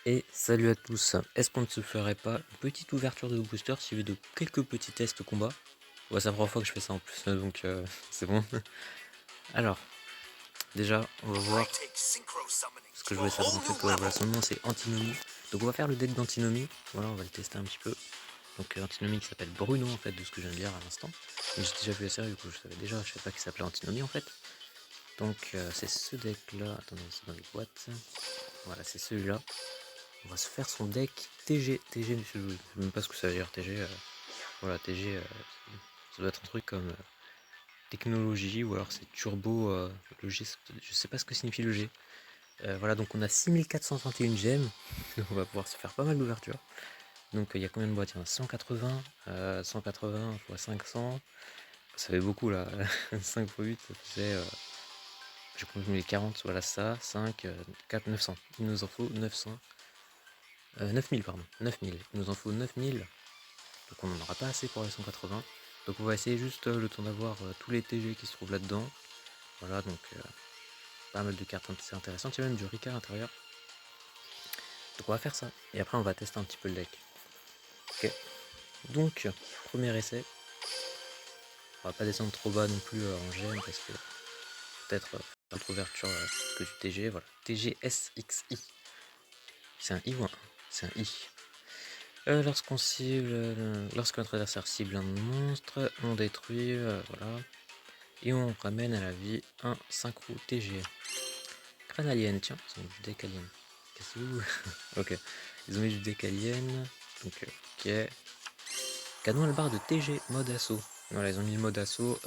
Et salut à tous, est-ce qu'on ne se ferait pas une petite ouverture de booster suivie de quelques petits tests combat? Ouais, c'est la première fois que je fais ça en plus, donc c'est bon. Alors, déjà, on va voir ce que je voulais savoir en fait. Voilà, son nom c'est Antinomie. Donc on va faire le deck d'Antinomie, voilà, on va le tester un petit peu. Donc Antinomie qui s'appelle Bruno en fait, de ce que je viens de lire à l'instant. J'ai déjà vu la série, du coup je savais déjà, je savais pas qu'il s'appelait Antinomie en fait. Donc c'est ce deck là, attendez, c'est dans les boîtes. Voilà, c'est celui-là. On va se faire son deck TG. TG, je sais même pas ce que ça veut dire TG. Voilà, TG, ça doit être un truc comme technologie ou alors c'est turbo le G. Je sais pas ce que signifie le G. Voilà, donc on a 6431 gemmes. On va pouvoir se faire pas mal d'ouvertures. Donc il y a combien de boîtes? Il y en a 180. 180 x 500. Ça fait beaucoup là. 5 x 8, ça faisait. Je compte les 40, voilà ça. 5, 4, 900. Il nous en faut 900. 9000 pardon, 9000, il nous en faut 9000, donc on n'en aura pas assez pour les 180, donc on va essayer juste le temps d'avoir tous les TG qui se trouvent là-dedans, voilà, donc pas mal de cartes assez intéressantes, il y a même du Rika à l'intérieur, donc on va faire ça, et après on va tester un petit peu le deck. Ok, donc premier essai, on va pas descendre trop bas non plus en gemme, parce que peut-être notre ouverture que du TG, voilà, TG SXI, c'est un I ou un 1? C'est un I. Lorsqu'on cible, lorsque notre adversaire cible un monstre, on détruit, voilà, et on ramène à la vie un synchro TG. Crâne alien, tiens, ils ont mis du deck alien. Qu'est-ce que ok, ils ont mis du deck alien, donc ok. Canon albar de TG, mode assaut. Voilà, ils ont mis le mode assaut.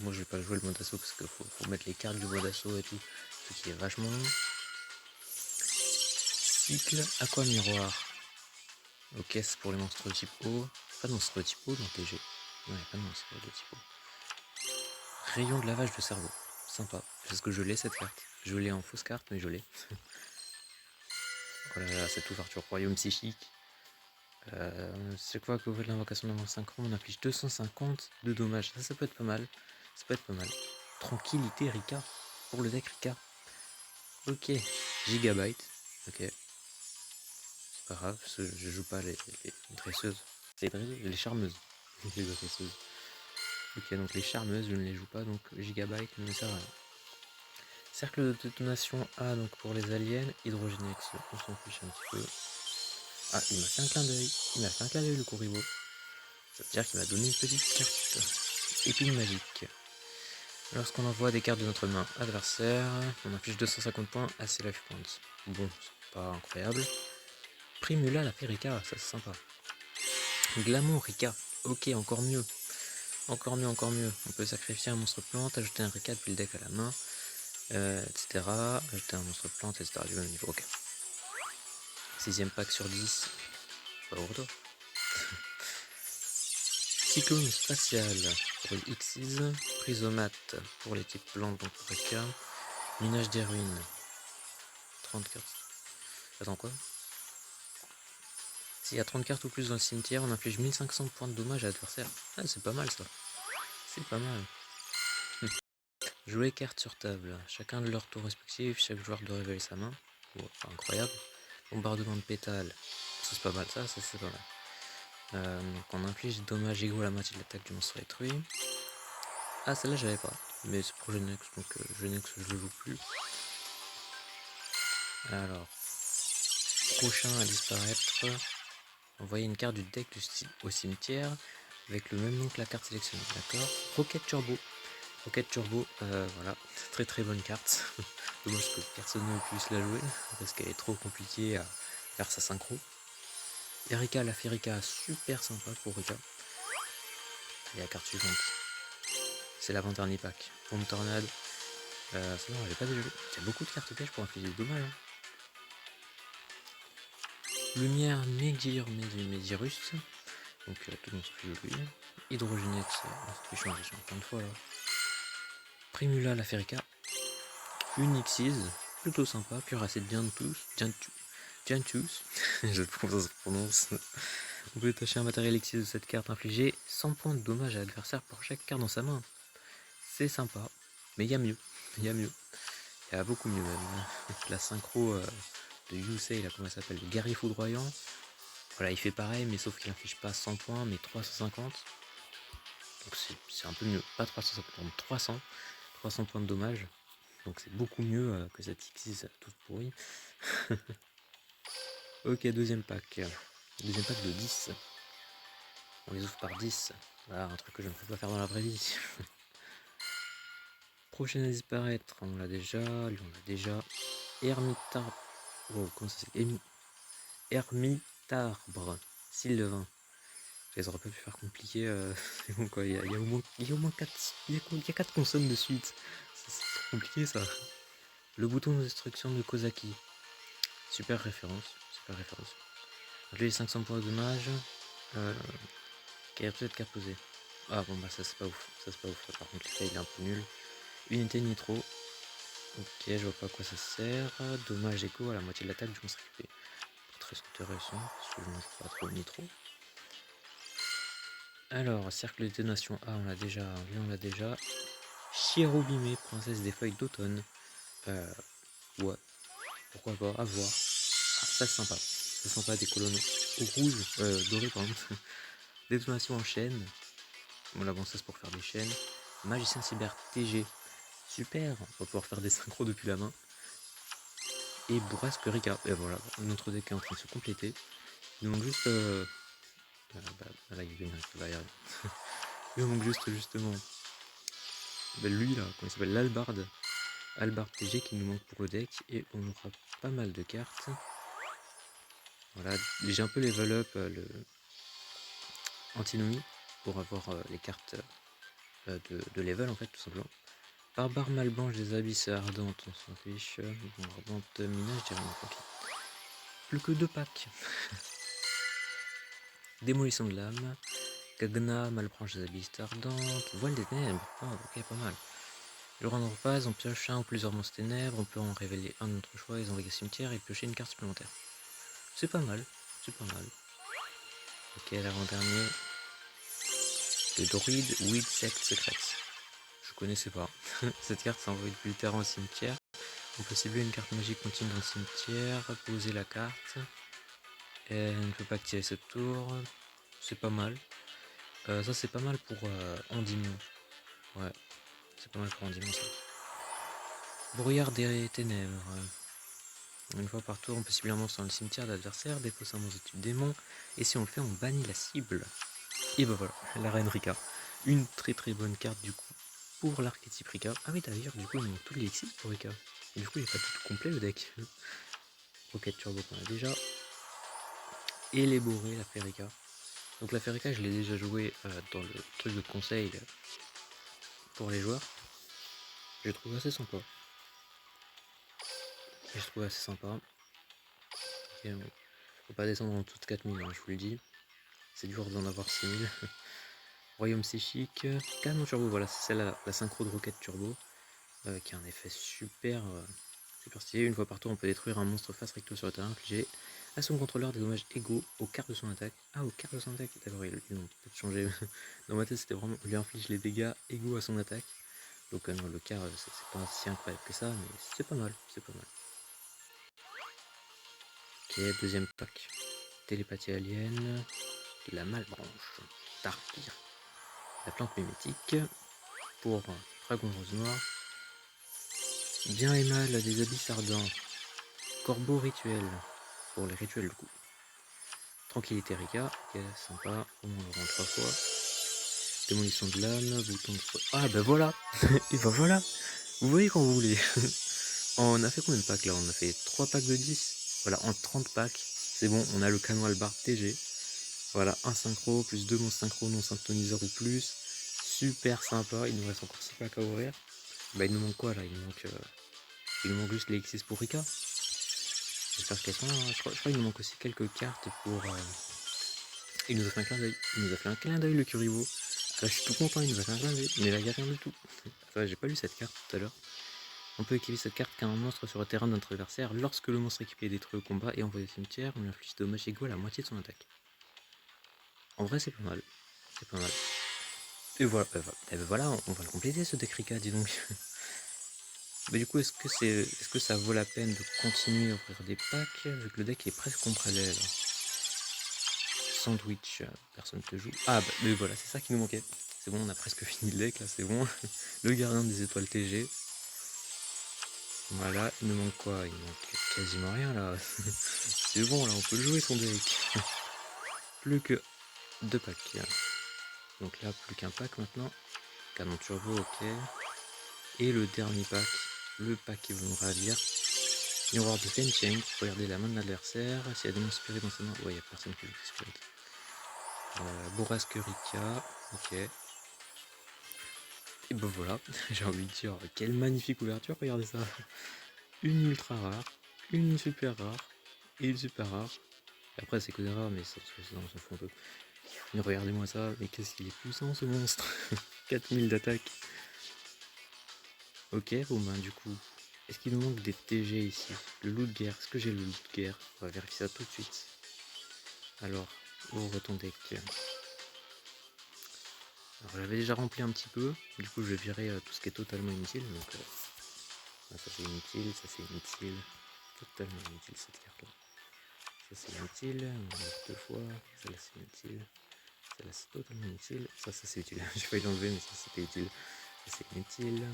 Moi je vais pas jouer le mode assaut parce qu'il faut mettre les cartes du mode assaut et tout, ce qui est vachement long. Cycle aqua miroir. Ok, c'est pour les monstres de type O. Pas de monstre de type O dans TG. Ouais, pas de monstre de type O. Rayon de lavage de cerveau. Sympa. Parce que je l'ai cette carte. Je l'ai en fausse carte, mais je l'ai. Oh là là, cette ouverture. Royaume psychique. C'est quoi que vous faites l'invocation d'un synchro? On affiche 250 de dommages. Ça peut être pas mal. Ça peut être pas mal. Tranquillité Rika. Pour le deck Rika. Ok. Gigabyte. Ok. C'est pas grave, parce que je joue pas les dresseuses. C'est les charmeuses. Les dresseuses. Ok, donc les charmeuses, je ne les joue pas, donc Gigabyte ne me sert à rien. Cercle de détonation A, donc pour les aliens, hydrogénex, on s'en fiche un petit peu. Ah, il m'a fait un clin d'œil. Il m'a fait un clin d'œil le Kuribo. Ça veut dire qu'il m'a donné une petite carte. Épine magique. Lorsqu'on envoie des cartes de notre main adversaire, on affiche 250 points à ses life points. Bon, c'est pas incroyable. Primula la Rika, ça c'est sympa. Glamour Rika, ok, encore mieux. Encore mieux, encore mieux. On peut sacrifier un monstre plante, ajouter un Rika depuis le deck à la main, etc. Ajouter un monstre plante, etc. du même niveau, ok. 6ème pack sur 10. Pas pour toi. Cyclone spatial pour les Xyz. Prisomate pour les types plantes, donc pour Rika. Minage des ruines. 30 cartes. Attends quoi? S'il y a 30 cartes ou plus dans le cimetière, on inflige 1500 points de dommage à l'adversaire. Ah, c'est pas mal ça. C'est pas mal. Jouer carte sur table. Chacun de leur tour respectif, chaque joueur doit révéler sa main. Oh, incroyable. Bombardement de pétales. Ça c'est pas mal, ça c'est pas mal. Donc on inflige des dommages égaux à la moitié de l'attaque du monstre détruit. Ah, celle-là j'avais pas. Mais c'est pour Genex, donc Genex je le joue plus. Alors, prochain à disparaître. Envoyer une carte du deck au cimetière avec le même nom que la carte sélectionnée, d'accord. Rocket Turbo. Rocket Turbo, voilà, très très bonne carte. Dommage que personne ne puisse la jouer parce qu'elle est trop compliquée à faire sa synchro. Erika, la Ferica, super sympa pour Rika. Et la carte suivante, c'est l'avant-dernier pack. Bombe Tornade. Ça non, j'ai pas déjà vu. Il y a beaucoup de cartes pièges pour infliger des dommages. Hein. Lumière Médirus. Donc tout dans ce que lui. Hydrogénex, on se change plein de fois là. Primula la Ferica. Une Xyz, plutôt sympa, cuirassé de bien de tous. Jantus, je prononce. On peut détacher un matériel Xyz de cette carte, infliger 100 points de dommage à l'adversaire pour chaque carte dans sa main. C'est sympa, mais il y a mieux. Il y a mieux. Il y a beaucoup mieux même. La synchro de Yusei, là, comment ça s'appelle, le guerrier foudroyant. Voilà, il fait pareil, mais sauf qu'il n'affiche pas 100 points, mais 350. Donc c'est un peu mieux, pas 350, 300 points de dommage. Donc c'est beaucoup mieux que cette X6 toute pourrie. Ok, deuxième pack. Deuxième pack de 10. On les ouvre par 10. Voilà, un truc que je ne peux pas faire dans la vraie vie. Prochaine à disparaître, on l'a déjà, lui on l'a déjà. Ermitar... Oh, comment ça s'appelle? Ermitarbre. Sylvain. Je les aurais pas pu faire compliqué. C'est bon quoi, il y a au moins 4, il y a 4 consonnes de suite. C'est trop compliqué ça. Le bouton de destruction de Kozaki. Super référence. Super référence. Donc les 500 points de dommage. Peut-être carte posée. Ah bon bah ça c'est pas ouf. Ça c'est pas ouf. Par contre l'effet il est un peu nul. Unité nitro. Ok, je vois pas à quoi ça sert. Dommage écho à la moitié de l'attaque du monstre équipé. Très intéressant, parce que je mange pas trop le nitro. Alors, cercle de détonation A, on l'a déjà. Lui, on l'a déjà. Chirobimé, princesse des feuilles d'automne. Ouais, pourquoi pas, à voir. Ah, ça c'est sympa. C'est sympa, des colonnes rouges, dorées pardon. Détonation en chaîne. Voilà, bon, ça c'est pour faire des chaînes. Magicien cyber TG. Super, on va pouvoir faire des synchros depuis la main. Et bourrasque Rika. Et voilà, notre deck est en train de se compléter. Il manque juste. Là, il va y arriver. Il manque justement. Lui là, comment il s'appelle, l'Albarde. Albarde TG qui nous manque pour le deck. Et on aura pas mal de cartes. Voilà, j'ai un peu level up le Antinomie pour avoir les cartes de level en fait, tout simplement. Barbare Malblanche des Abysses Ardentes, on s'en fiche. Bon, Ardente Minage, je dirais non, ok. Plus que 2 packs. Démolition de l'âme. Gagna, Malbranche des Abysses Ardentes. Voile des Ténèbres. Oh, ok, pas mal. Le rendre en phase, on pioche un ou plusieurs monstres ténèbres, on peut en révéler un de notre choix, les envoyer au cimetière et piocher une carte supplémentaire. C'est pas mal, c'est pas mal. Ok, l'avant-dernier. Le druide Weed Sect Secrets. Je connaissais pas. Cette carte s'envoie depuis le terrain au cimetière. On peut cibler une carte magique continue dans le cimetière, poser la carte. Et on ne peut pas activer ce tour. C'est pas mal. Ça c'est pas mal pour Endymion. Ouais, c'est pas mal pour Endymion ça. Brouillard des ténèbres. Une fois par tour, on peut cibler un monstre dans le cimetière de l'adversaire, défausser un monstre de type démon, et si on le fait, on bannit la cible. Et bah voilà, la reine Rika. Une très très bonne carte du coup pour l'archétype Rika. Ah oui d'ailleurs, du coup il manque tous les X6 pour Rika. Et du coup il est pas tout complet le deck. Rocket Turbo qu'on a déjà. Et les bourrées, la Ferrika. Donc la Ferrika je l'ai déjà joué dans le truc de conseil pour les joueurs. Je trouve assez sympa. Et je trouve assez sympa. Et, faut pas descendre en dessous de 4000, hein, je vous le dis. C'est dur d'en avoir 6000. Royaume psychique, canon turbo, voilà, c'est celle-là, la synchro de Rocket Turbo, qui a un effet super, super stylé. Une fois par tour, on peut détruire un monstre face recto sur le terrain, infliger à son contrôleur des dommages égaux au quart de son attaque. Ah, au quart de son attaque, d'accord, ils ont peut-être changé. Dans ma tête, c'était vraiment, on lui inflige les dégâts égaux à son attaque. Donc non, le quart, c'est pas si incroyable que ça, mais c'est pas mal, c'est pas mal. Ok, deuxième pack. Télépathie alien, la malbranche, Tarpire, la plante mimétique, pour Dragon Rose Noir, bien et mal des abysses ardents, corbeau rituel, pour les rituels du coup. Tranquillité Rika, ok, sympa, au moins on le rend 3 fois. Démolition de l'âme, bouton de feu. Ah bah voilà. Et bah voilà. Vous voyez quand vous voulez. On a fait combien de packs là? On a fait 3 packs de 10. Voilà, en 30 packs. C'est bon, on a le canon Albarde TG. Voilà, un synchro, plus 2 monstres synchro non synthoniseur ou plus. Super sympa, il nous reste encore 6 packs à ouvrir. Bah il nous manque quoi là? Il nous manque juste les X6 pour Rika. J'espère qu'elles sont là. Je crois qu'il nous manque aussi quelques cartes pour... Il nous a fait un clin d'œil. Il nous a fait un clin d'œil le Kuribo. Ah, là je suis tout content, il nous a fait un clin d'œil. Mais là il n'y a rien du tout. Enfin, j'ai pas lu cette carte tout à l'heure. On peut équiper cette carte qu'un monstre sur le terrain de notre adversaire. Lorsque le monstre équipé est détruit au combat et envoyé au cimetière, on lui inflige des dommages égaux à la moitié de son attaque. En vrai c'est pas mal. C'est pas mal. Et voilà, et ben voilà, on va le compléter ce deck Rika, dis donc. Bah du coup, est-ce que ça vaut la peine de continuer à ouvrir des packs vu que le deck est presque complet là. Sandwich, personne te joue. Ah bah mais voilà, c'est ça qui nous manquait. C'est bon, on a presque fini le deck là, c'est bon. Le gardien des étoiles TG. Voilà, il nous manque quoi? Il manque quasiment rien là. C'est bon là, on peut le jouer son deck. Plus que 2 packs. Donc là, plus qu'un pack maintenant. Canon turbo, ok. Et le dernier pack, le pack qui va nous ravir. Miroir de Fencheng, regardez la main de l'adversaire. S'il y a des monstres spirit dans sa main, ouais, il n'y a personne qui joue des spirit. Bourrasque Rika, ok. Et ben voilà, j'ai envie de dire, quelle magnifique ouverture, regardez ça. Une ultra rare, une super rare, et une super rare. Et après c'est que des rares, mais ça, on s'en fout un peu. Mais regardez-moi ça, mais qu'est-ce qu'il est puissant ce monstre. 4000 d'attaque. Ok, bon ben du coup, est-ce qu'il nous manque des TG ici? Le loup de guerre, est-ce que j'ai le loup de guerre? On va vérifier ça tout de suite. Alors, ouvre ton deck. Alors j'avais déjà rempli un petit peu, du coup je vais virer tout ce qui est totalement inutile. Donc ça c'est inutile, ça c'est inutile, totalement inutile cette carte là. Ça c'est inutile, on va mettre 2 fois, celle-là c'est inutile, celle-là c'est totalement inutile, ça c'est utile, j'ai failli l'enlever mais ça c'était utile. Ça c'est inutile,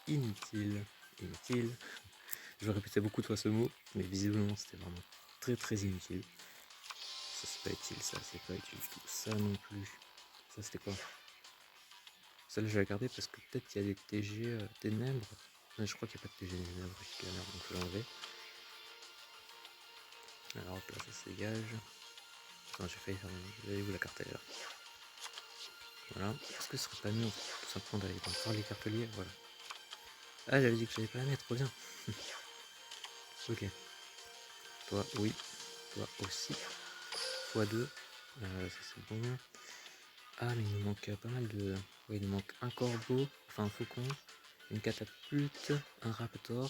inutile, inutile. Je vais répéter beaucoup de fois ce mot, mais visiblement c'était vraiment très très inutile. Ça c'est pas utile, ça c'est pas utile du tout, ça non plus. Ça c'était quoi? Celle-là je vais la garder parce que peut-être qu'il y a des TG ténèbres. Non, je crois qu'il n'y a pas de TG ténèbres qui donc je vais l'enlever. Alors hop là, ça se dégage. Attends, j'ai failli faire une... Vous allez où la carte là? Voilà. Est-ce que ce serait pas mieux tout simplement d'aller dans les cartes liées? Voilà. Ah, j'avais dit que j'allais pas la mettre, reviens. Ok. Toi, oui. Toi aussi. x2. Ça c'est bon. Ah, mais il nous manque pas mal de... Ouais, il nous manque un corbeau, enfin un faucon, une catapulte, un raptor.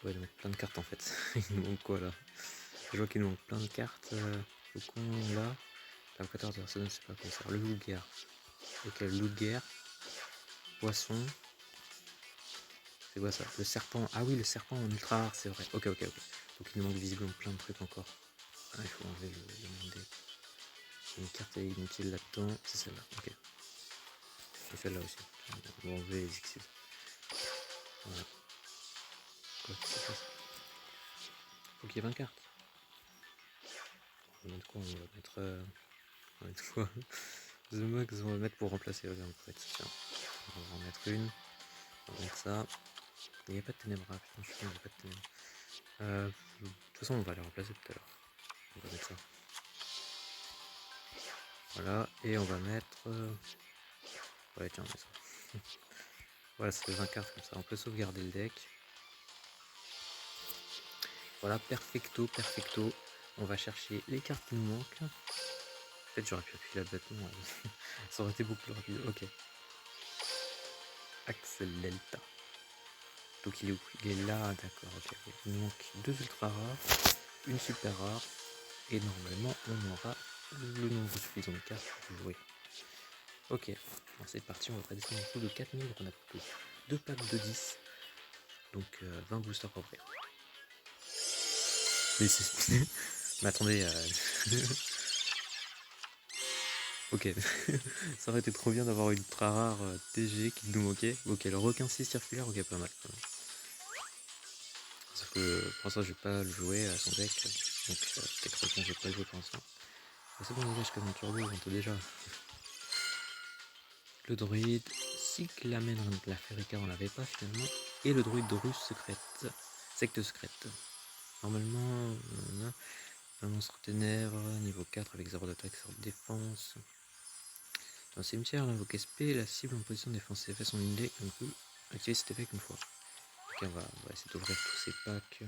Ouais, il nous manque plein de cartes en fait. Il nous manque quoi là? Je vois qu'il nous manque plein de cartes. Faucon là. La 14 personnes, c'est pas quoi ça. Le loup de guerre. Ok, le loup de guerre. Poisson. C'est quoi ça? Le serpent. Ah oui, le serpent en ultra rare, c'est vrai. Ok, ok, ok. Donc il nous manque visiblement plein de trucs encore. Ah, il faut enlever le monde. Une carte inutile là-dedans. C'est celle-là. Ok. Et celle-là aussi. On va enlever les Xyz. Voilà. Quoi? C'est quoi ça? Faut qu'il y ait 20 cartes. On va mettre quoi? On va mettre. On va mettre quoi? The Max, on va mettre pour remplacer. Regarde, en fait. Tiens. On va en mettre une. On va mettre ça. Il n'y a pas de ténèbres. Ah putain, je suis con, il n'y a pas de ténèbres. De toute façon, on va les remplacer tout à l'heure. On va mettre ça. Voilà. Et on va mettre. Ouais, tiens, on met ça. Voilà, ça fait 20 cartes comme ça. On peut sauvegarder le deck. Voilà, perfecto, perfecto. On va chercher les cartes qui nous manquent. Peut-être j'aurais pu appuyer là bêtement. Ça aurait été beaucoup plus rapide. Ok. Axel Delta. Donc il est où? Il est là, d'accord. Ok. Il nous manque 2 ultra rares, une super rare. Et normalement, on aura le nombre suffisant de cartes pour jouer. Ok. Bon, c'est parti. On va descendre un coup de 4000. Donc on a que 2 packs de 10. Donc 20 boosters à ouvrir. Mais c'est... Mais attendez... Ok, ça aurait été trop bien d'avoir une ultra rare TG qui nous manquait. Ok, le requin 6 circulaire, ok, pas mal. Sauf que pour l'instant, je vais pas le jouer à son deck. Donc, peut-être requin, je vais pas le jouer pour l'instant. C'est bon, dégage comme un turbo, on peut déjà. Le druide, Cyclamen la Ferica, on l'avait pas finalement. Et le druide de Russe secrète. Secte secrète. Normalement, un monstre ténèbres, niveau 4 avec 0 d'attaque, 0 de défense. Dans le cimetière, on invoque SP, la cible en position défensive fait son deck, on peut activer cet effet qu'une fois. Ok, on va essayer d'ouvrir tous ces packs.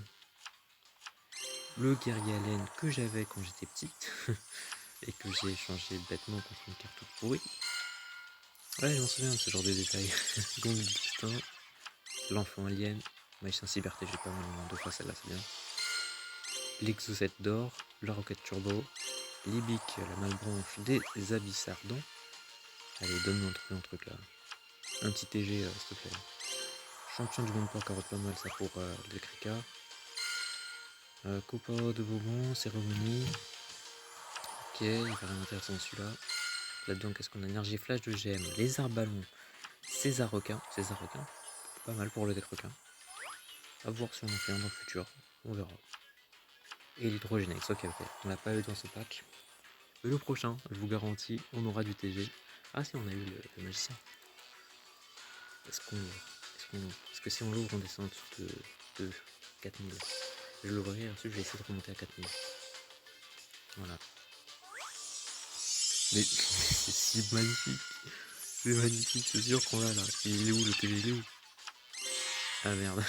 Le guerrier Allen que j'avais quand j'étais petite et que j'ai échangé bêtement contre une carte toute pourrie. Ouais, je m'en souviens de ce genre de détails. Gong Distinct, l'enfant alien, magicien cyber TG, pas mal, 2 fois celle-là, c'est bien. L'exocète d'or, la roquette turbo, Libic, la malbranche des abysses ardents. Allez, donne-moi un truc là. Un petit TG, s'il te plaît. Champion du monde pour carotte, pas mal ça pour le Krika. Copa de Bourbon, cérémonie. Ok, il va rien intéressant celui-là. Là-dedans, qu'est-ce qu'on a? Énergie flash de GM, lézard ballon, César requin. César requin, pas mal pour le deck requin. A voir si on en fait un dans le futur, on verra. Et l'hydrogénex, ok, on l'a pas eu dans ce pack. Mais le prochain, je vous garantis, on aura du TG. Ah si, on a eu le magicien. Est-ce qu'on l'ouvre? Parce que si on l'ouvre, on descend en dessous de 4000. Je l'ouvrirai, ensuite je vais essayer de remonter à 4000. Voilà. Mais c'est si magnifique. C'est magnifique, c'est sûr qu'on l'a là. Il est où le TG? Il est où? Ah merde.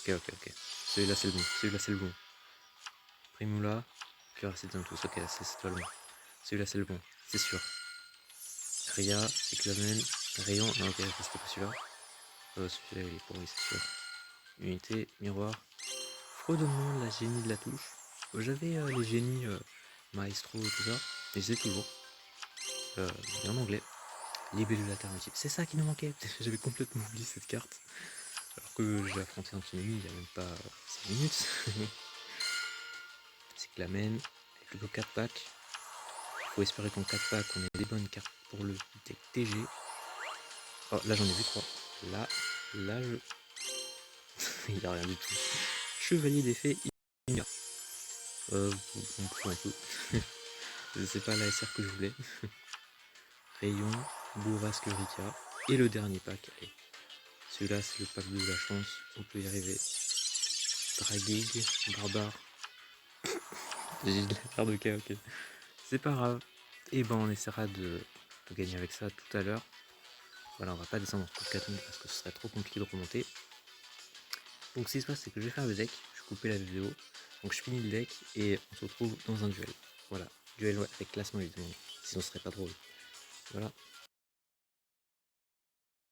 Ok. Celui-là c'est le bon. Celui-là c'est le bon. Primula. Curacid tous. Ok, c'est toi le bon. Celui-là c'est le bon. C'est sûr. Ria, Cyclamen, Rayon. Non, ok, c'était pas celui-là. Celui-là il est pourri, c'est sûr. Unité, miroir. Fredonnement, la génie de la touche. J'avais les génies maestro et tout ça. Et je les ai toujours. Mais en anglais. Libellule alternative. C'est ça qui nous manquait. J'avais complètement oublié cette carte. Alors que j'ai affronté un Tsunami il n'y a même pas 5 minutes. C'est que la main, avec le 4 packs. Il faut espérer qu'en 4 packs, on ait des bonnes cartes pour le deck TG. Oh, là j'en ai vu 3. Là, je... il n'y a rien du tout. Chevalier d'effet, on prend un peu. C'est pas la SR que je voulais. Rayon, Bourrasque Rika. Et le dernier pack, allez. Celui-là, c'est le pack de la chance. On peut y arriver. Dragig, Barbare. J'ai de la paire de cas, ok. C'est pas grave. Et ben on essaiera de gagner avec ça tout à l'heure. Voilà, on va pas descendre en 4000 parce que ce serait trop compliqué de remonter. Donc ce qui se passe, c'est que je vais faire le deck. Je vais couper la vidéo. Donc je finis le deck et on se retrouve dans un duel. Voilà, duel avec classement évidemment. Sinon ce serait pas drôle. Voilà.